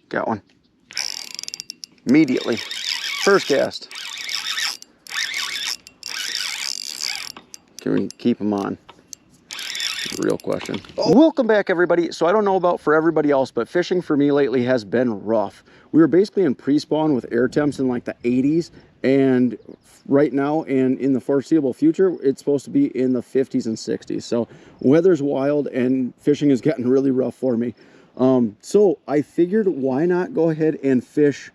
Got one. Immediately. First cast. Can we keep them on? Real question. Oh. Welcome back, everybody. So I don't know about for everybody else, but fishing for me lately has been rough. We were basically in pre-spawn with air temps in like the 80s, and right now and in the foreseeable future, it's supposed to be in the 50s and 60s. So weather's wild and fishing is getting really rough for me. So I figured why not go ahead and fish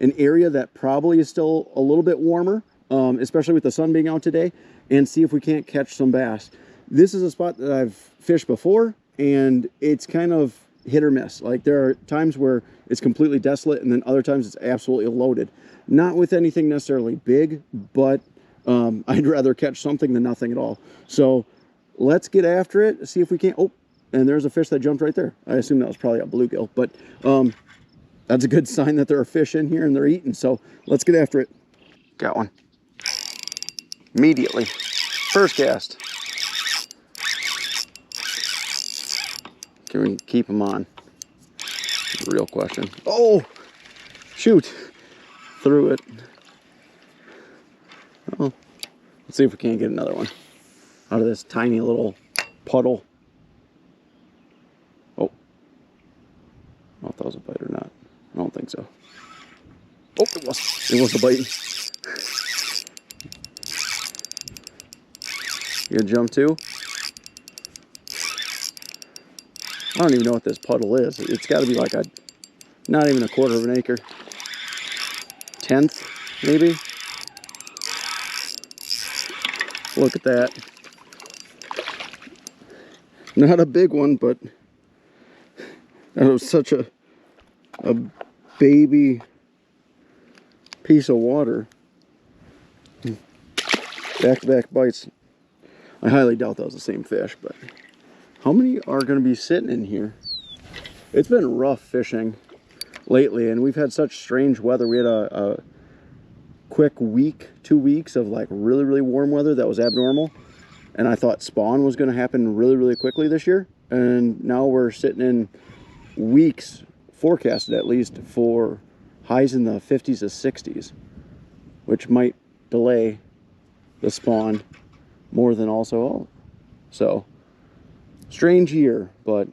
an area that probably is still a little bit warmer, especially with the sun being out today, and see if we can't catch some bass. This is a spot that I've fished before, and it's kind of hit or miss. Like, there are times where it's completely desolate, and then other times it's absolutely loaded. Not with anything necessarily big, but I'd rather catch something than nothing at all. So let's get after it, see if we can't. Oh, and there's a fish that jumped right there. I assume that was probably a bluegill, but that's a good sign that there are fish in here and they're eating. So let's get after it. Got one. Immediately. First cast. Can we keep them on? Real question. Oh, shoot. Threw it. Oh, let's see if we can't get another one out of this tiny little puddle. Oh, I don't know if that was a bite or not. I don't think so. Oh, it was. It was a bite. You gonna jump too? I don't even know what this puddle is. It's got to be like not even a quarter of an acre. 1/10, maybe. Look at that. Not a big one, but that was such a baby piece of water. Back-to-back bites. I highly doubt that was the same fish, but how many are going to be sitting in here? It's been rough fishing lately, and we've had such strange weather. We had a quick week, 2 weeks of like really, really warm weather that was abnormal, and I thought spawn was going to happen really, really quickly this year, and now we're sitting in weeks, forecasted at least, for highs in the 50s to 60s, which might delay the spawn more than also all. So strange year, but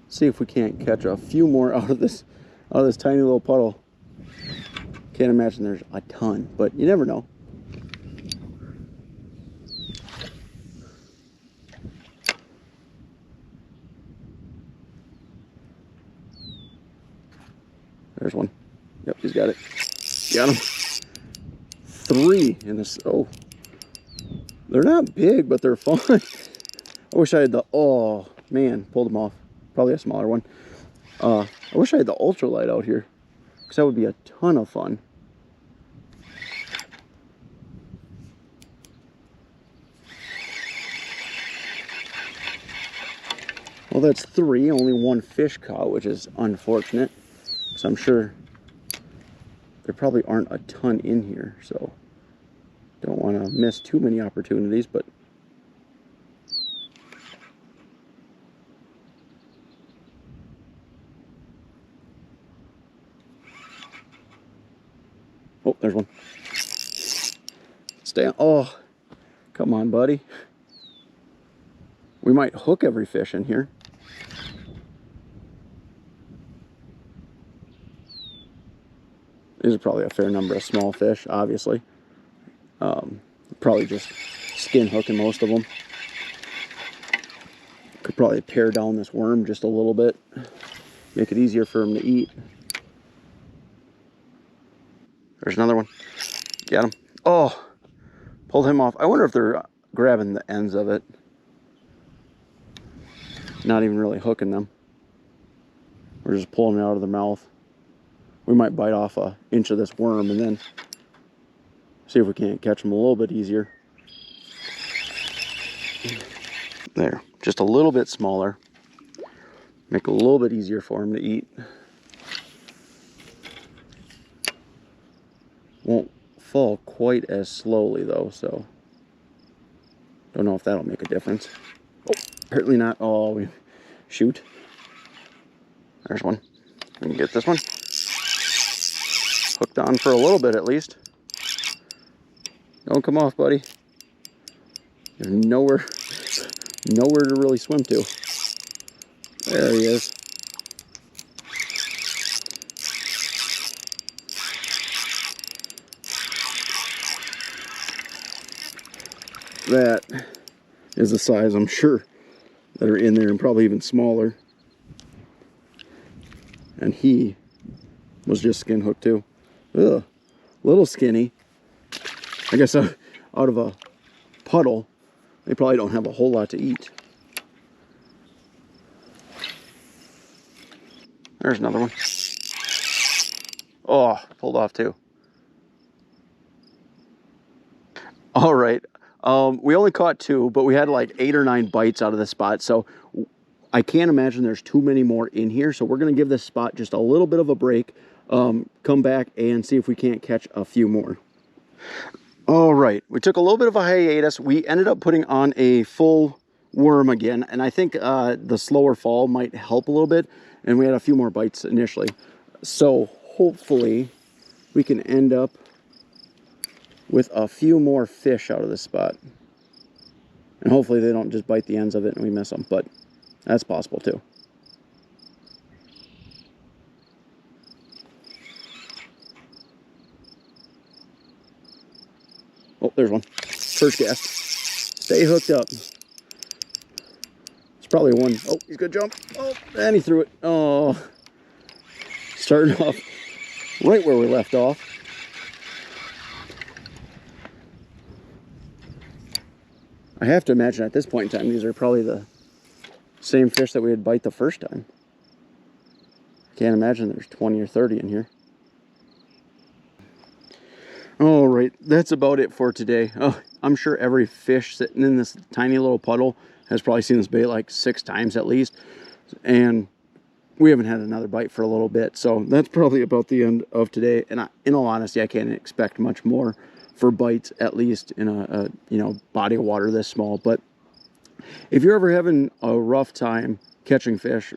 see if we can't catch a few more out of this tiny little puddle. Can't imagine there's a ton, but you never know. There's one. Yep, he's got it. Got him. 3 in this. Oh, they're not big, but they're fun. I wish I had the, oh man, pulled them off. Probably a smaller one. I wish I had the ultralight out here, because that would be a ton of fun. Well, that's 3, only 1 fish caught, which is unfortunate, because I'm sure there probably aren't a ton in here, so don't want to miss too many opportunities, but oh, there's one. Stay on. Oh, come on, buddy. We might hook every fish in here. These are probably a fair number of small fish, obviously. Probably just skin hooking most of them. Could probably pare down this worm just a little bit, make it easier for him to eat. There's another one. Got him. Oh, pulled him off. I wonder if they're grabbing the ends of it. Not even really hooking them. We're just pulling it out of their mouth. We might bite off an inch of this worm and then see if we can't catch them a little bit easier. There, just a little bit smaller. Make it a little bit easier for them to eat. Won't fall quite as slowly though, so don't know if that'll make a difference. Oh, apparently not. Oh, shoot. There's one. We can get this one. Hooked on for a little bit at least. Don't come off, buddy. There's nowhere to really swim to. There he is. That is the size, I'm sure, that are in there, and probably even smaller. And he was just skin hooked too. Ugh, little skinny. I guess out of a puddle, they probably don't have a whole lot to eat. There's another one. Oh, pulled off too. All right. We only caught 2, but we had like 8 or 9 bites out of this spot. So I can't imagine there's too many more in here. So we're going to give this spot just a little bit of a break. Come back and see if we can't catch a few more. All right. We took a little bit of a hiatus. We ended up putting on a full worm again. And I think the slower fall might help a little bit. And we had a few more bites initially. So hopefully we can end up with a few more fish out of this spot. And hopefully they don't just bite the ends of it and we miss them, but that's possible too. Oh, there's one. First cast. Stay hooked up. It's probably one. Oh, he's gonna jump. Oh, and he threw it. Oh, starting off right where we left off. I have to imagine at this point in time, these are probably the same fish that we had bite the first time. Can't imagine there's 20 or 30 in here. All right, that's about it for today. Oh, I'm sure every fish sitting in this tiny little puddle has probably seen this bait like 6 times at least. And we haven't had another bite for a little bit. So that's probably about the end of today. And in all honesty, I can't expect much more for bites, at least in a body of water this small. But if you're ever having a rough time catching fish,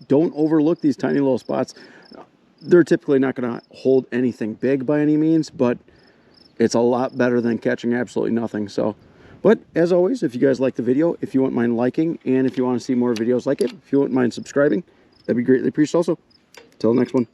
don't overlook these tiny little spots. They're typically not going to hold anything big by any means, but it's a lot better than catching absolutely nothing. So, but as always, if you guys like the video, if you wouldn't mind liking, and if you want to see more videos like it, if you wouldn't mind subscribing, that'd be greatly appreciated also. Till the next one.